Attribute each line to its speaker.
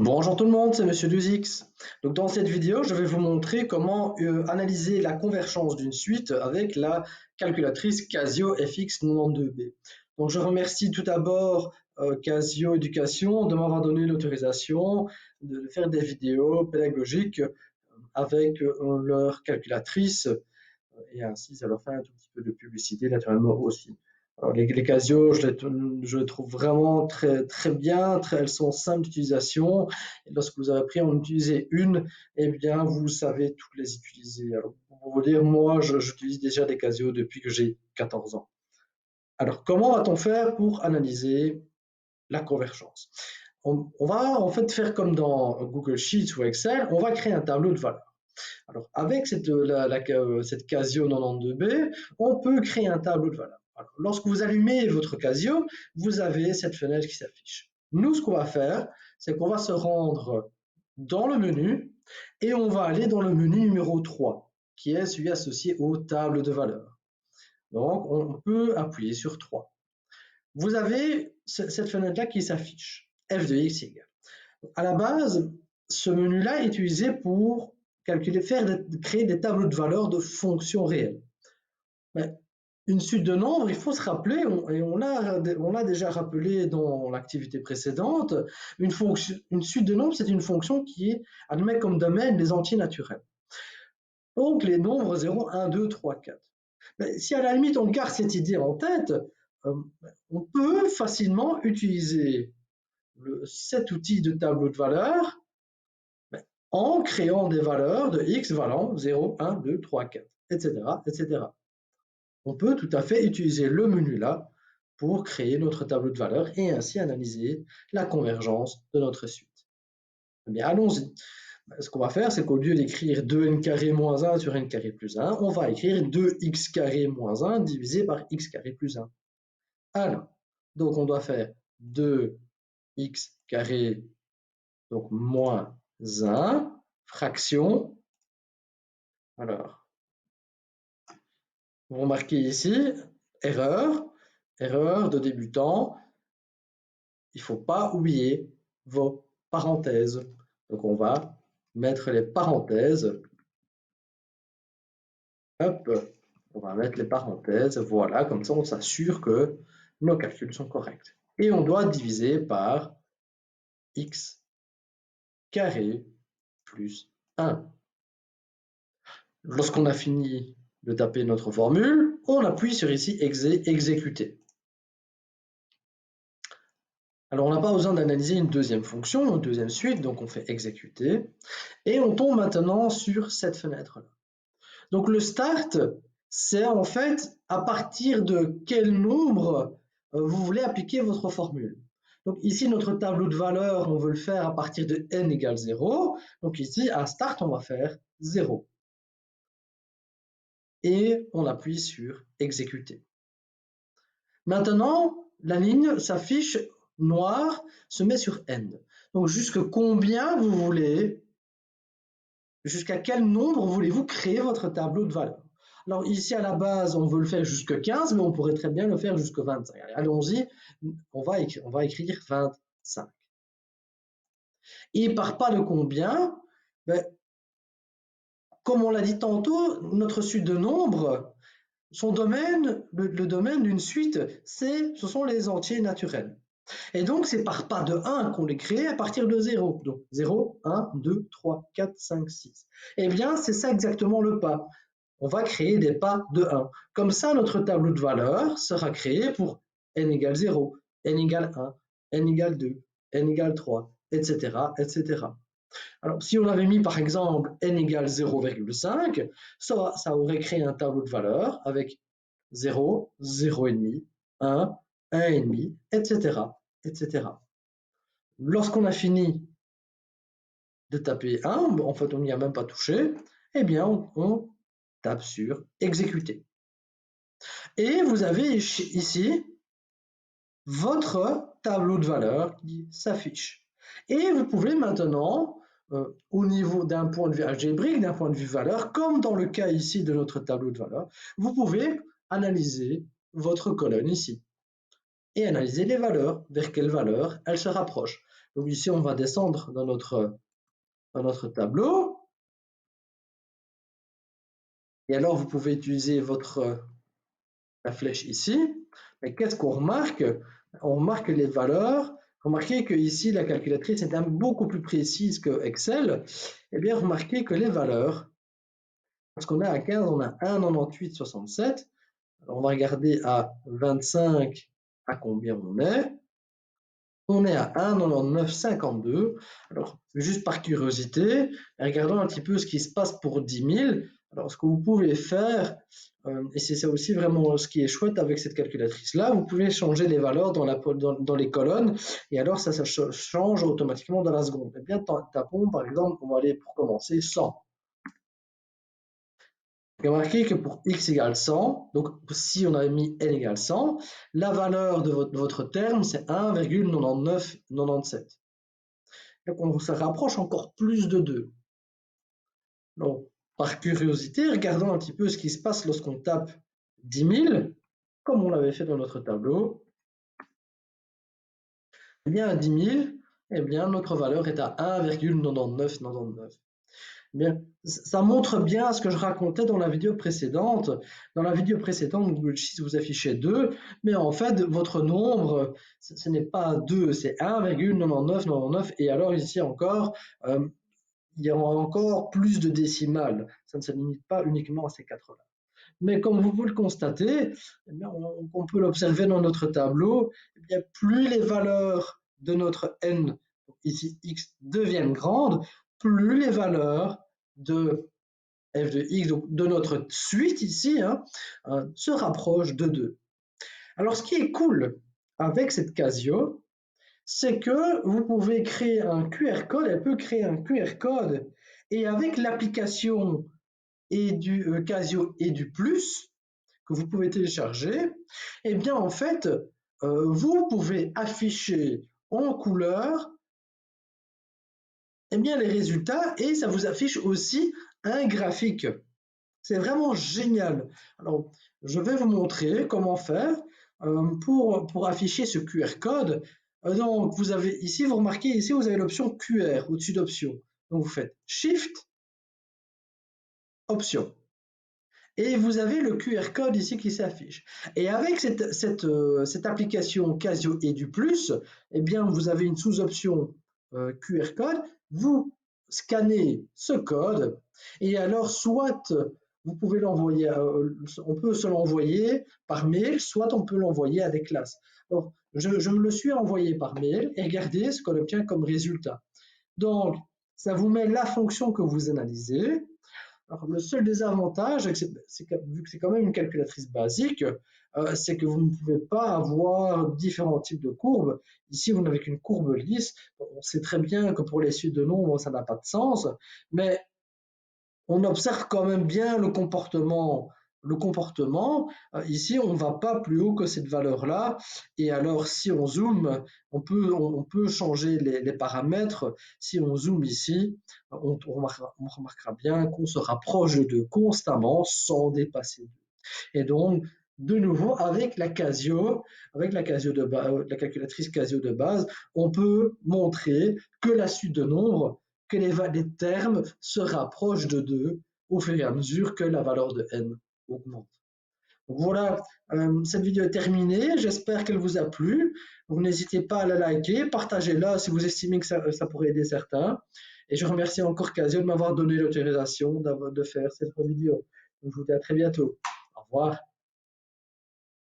Speaker 1: Bonjour tout le monde, c'est Monsieur 2X. Donc dans cette vidéo, je vais vous montrer comment analyser la convergence d'une suite avec la calculatrice Casio FX92B. Donc je remercie tout d'abord Casio Éducation de m'avoir donné l'autorisation de faire des vidéos pédagogiques avec leur calculatrice et ainsi ça leur fait un tout petit peu de publicité naturellement aussi. Alors, les Casio, je les trouve vraiment très bien, elles sont simples d'utilisation. Et lorsque vous avez appris à en utiliser une, eh bien, vous savez toutes les utiliser. Alors, pour vous dire, moi, j'utilise déjà des Casio depuis que j'ai 14 ans. Alors, comment va-t-on faire pour analyser la convergence? On va en fait faire comme dans Google Sheets ou Excel, on va créer un tableau de valeurs. Alors, avec cette Casio 92B, on peut créer un tableau de valeurs. Alors, lorsque vous allumez votre Casio, vous avez cette fenêtre qui s'affiche. Nous, ce qu'on va faire, c'est qu'on va se rendre dans le menu et on va aller dans le menu numéro 3, qui est celui associé aux tables de valeurs. Donc, on peut appuyer sur 3. Vous avez cette fenêtre-là qui s'affiche, f de x égale. À la base, ce menu-là est utilisé pour créer des tableaux de valeurs de fonctions réelles. Mais une suite de nombres, il faut se rappeler, et on l'a déjà rappelé dans l'activité précédente, une suite de nombres, c'est une fonction qui admet comme domaine les entiers naturels. Donc les nombres 0, 1, 2, 3, 4. Mais si à la limite on garde cette idée en tête, on peut facilement utiliser cet outil de tableau de valeurs en créant des valeurs de x valant 0, 1, 2, 3, 4, etc., etc. On peut tout à fait utiliser le menu là pour créer notre tableau de valeurs et ainsi analyser la convergence de notre suite. Eh bien, allons-y. Ce qu'on va faire, c'est qu'au lieu d'écrire 2n carré moins 1 sur n carré plus 1, on va écrire 2x carré moins 1 divisé par x carré plus 1. Alors, donc on doit faire 2x carré donc moins 1, fraction. Alors, vous remarquez ici, erreur de débutant. Il ne faut pas oublier vos parenthèses. Donc, on va mettre les parenthèses. Hop, on va mettre les parenthèses. Voilà, comme ça, on s'assure que nos calculs sont corrects. Et on doit diviser par x carré plus 1. Lorsqu'on a fini de taper notre formule, on appuie sur ici exécuter. Alors, on n'a pas besoin d'analyser une deuxième fonction, une deuxième suite, donc on fait exécuter. Et on tombe maintenant sur cette fenêtre-là. Donc, le start, c'est en fait à partir de quel nombre vous voulez appliquer votre formule. Donc, ici, notre tableau de valeurs, on veut le faire à partir de n égale 0. Donc, ici, à start, on va faire 0. Et on appuie sur exécuter. Maintenant, la ligne s'affiche noire, se met sur n. Donc, jusqu'à combien vous voulez, jusqu'à quel nombre voulez-vous créer votre tableau de valeurs? Alors, ici, à la base, on veut le faire jusqu'à 15, mais on pourrait très bien le faire jusqu'à 25. Allons-y, on va écrire 25. Et il part pas de combien? Ben, comme on l'a dit tantôt, notre suite de nombres, son domaine, le domaine d'une suite, ce sont les entiers naturels. Et donc, c'est par pas de 1 qu'on les crée à partir de 0. Donc, 0, 1, 2, 3, 4, 5, 6. Eh bien, c'est ça exactement le pas. On va créer des pas de 1. Comme ça, notre tableau de valeurs sera créé pour n égale 0, n égale 1, n égale 2, n égale 3, etc., etc. Alors, si on avait mis par exemple n égale 0,5, ça aurait créé un tableau de valeurs avec 0, 0,5, 1, 1,5, etc., etc. Lorsqu'on a fini de taper 1, en fait on n'y a même pas touché, eh bien on tape sur exécuter. Et vous avez ici votre tableau de valeurs qui s'affiche. Et vous pouvez maintenant, au niveau d'un point de vue algébrique, d'un point de vue valeur, comme dans le cas ici de notre tableau de valeurs, vous pouvez analyser votre colonne ici et analyser les valeurs, vers quelles valeurs elles se rapprochent. Donc ici, on va descendre dans notre tableau. Et alors, vous pouvez utiliser la flèche ici. Mais qu'est-ce qu'on remarque? On remarque les valeurs. Remarquez que ici, la calculatrice est beaucoup plus précise que Excel. Eh bien, remarquez que les valeurs, parce qu'on est à 15, on a 1,9867. Alors, on va regarder à 25 à combien on est. On est à 1,9952. Alors, juste par curiosité, regardons un petit peu ce qui se passe pour 10 000. Alors, ce que vous pouvez faire, et c'est ça aussi vraiment ce qui est chouette avec cette calculatrice-là, vous pouvez changer les valeurs dans les colonnes, et alors ça change automatiquement dans la seconde. Eh bien, tapons, par exemple, on va aller pour commencer 100. Remarquez que pour x égale 100, donc si on avait mis n égale 100, la valeur de votre terme, c'est 1,9997. Donc on se rapproche encore plus de 2. Donc, par curiosité, regardons un petit peu ce qui se passe lorsqu'on tape 10 000, comme on l'avait fait dans notre tableau. Eh bien, à 10 000, eh bien, notre valeur est à 1,9999. Bien, ça montre bien ce que je racontais dans la vidéo précédente. Dans la vidéo précédente, Google Sheets vous affichait 2, mais en fait, votre nombre, ce n'est pas 2, c'est 1,9999. Et alors ici encore, il y aura encore plus de décimales. Ça ne se limite pas uniquement à ces 4-là. Mais comme vous pouvez le constater, eh bien, on peut l'observer dans notre tableau, eh bien, plus les valeurs de notre n, ici x, deviennent grandes, plus les valeurs de f de x, donc de notre suite ici, se rapprochent de 2. Alors ce qui est cool avec cette Casio, c'est que vous pouvez créer un QR code, elle peut créer un QR code, et avec l'application et du Casio et du plus que vous pouvez télécharger, eh bien en fait, vous pouvez afficher en couleur eh bien, les résultats et ça vous affiche aussi un graphique. C'est vraiment génial. Alors, je vais vous montrer comment faire pour afficher ce QR code. Donc, vous avez ici, vous remarquez ici, vous avez l'option QR au-dessus d'options. Donc, vous faites Shift, Option. Et vous avez le QR code ici qui s'affiche. Et avec cette application Casio et du plus, eh bien, vous avez une sous-option QR code. Vous scannez ce code et alors soit vous pouvez l'envoyer, on peut se l'envoyer par mail, soit on peut l'envoyer à des classes. Alors, je me le suis envoyé par mail et regardez ce qu'on obtient comme résultat. Donc, ça vous met la fonction que vous analysez. Alors, le seul désavantage, vu que c'est quand même une calculatrice basique, c'est que vous ne pouvez pas avoir différents types de courbes. Ici, vous n'avez qu'une courbe lisse. On sait très bien que pour les suites de nombres, ça n'a pas de sens, mais on observe quand même bien le comportement. Ici, on ne va pas plus haut que cette valeur-là. Et alors, si on zoome, on peut changer les paramètres. Si on zoome ici, on remarquera bien qu'on se rapproche de 2 constamment sans dépasser 2. Et donc, de nouveau, avec la calculatrice Casio de base, on peut montrer que la suite de nombres, que les termes se rapprochent de 2 au fur et à mesure que la valeur de n augmente. Donc voilà, cette vidéo est terminée, j'espère qu'elle vous a plu. Donc n'hésitez pas à la liker, partagez-la si vous estimez que ça pourrait aider certains. Et je remercie encore Casio de m'avoir donné l'autorisation de faire cette vidéo. Donc je vous dis à très bientôt. Au revoir.